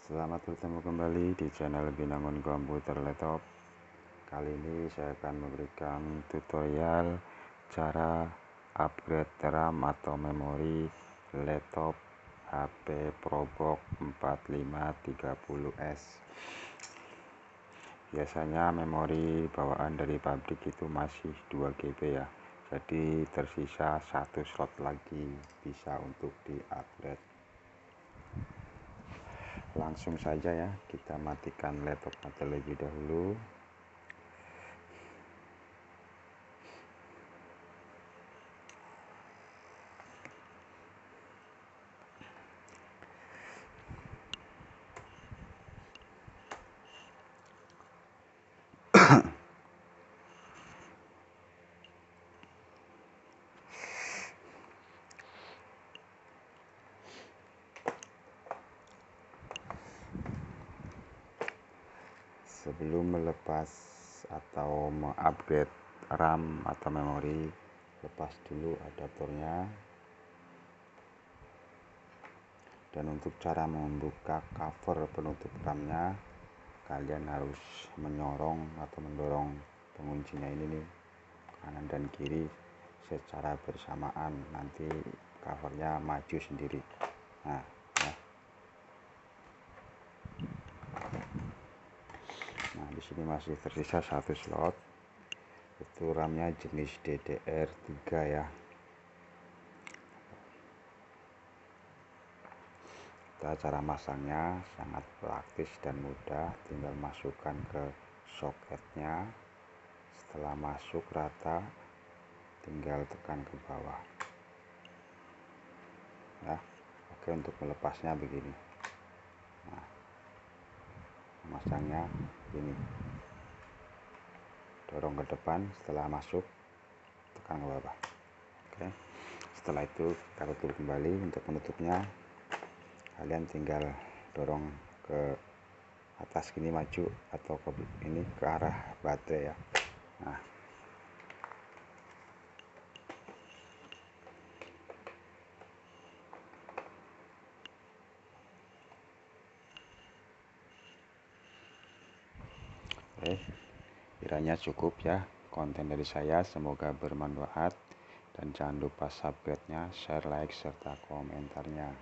Selamat bertemu kembali di channel Binangun Komputer Laptop. Kali ini saya akan memberikan tutorial cara upgrade RAM atau memori laptop HP ProBook 4530S. Biasanya memori bawaan dari pabrik itu masih 2 GB ya, jadi tersisa 1 slot lagi, bisa untuk di-upgrade. Langsung saja ya, kita matikan laptopnya terlebih dahulu. Sebelum melepas atau mengupgrade RAM atau memori, lepas dulu adaptornya. Dan untuk cara membuka cover penutup RAM-nya, kalian harus menyorong atau mendorong penguncinya ini nih, kanan dan kiri secara bersamaan, nanti covernya maju sendiri. Nah ya. Nah, di sini masih tersisa 1 slot. Itu RAM-nya jenis DDR3 ya. Cara masangnya sangat praktis dan mudah, tinggal masukkan ke soketnya. Setelah masuk rata, tinggal tekan ke bawah ya. Oke, untuk melepasnya begini. Nah, memasangnya ini, dorong ke depan, setelah masuk tekan ke bawah. Oke, setelah itu kita tutup kembali. Untuk menutupnya kalian tinggal dorong ke atas gini, maju atau ke ini, ke arah baterai ya. Nah, oke, kiranya cukup ya konten dari saya, semoga bermanfaat, dan jangan lupa subscribe-nya, share, like, serta komentarnya.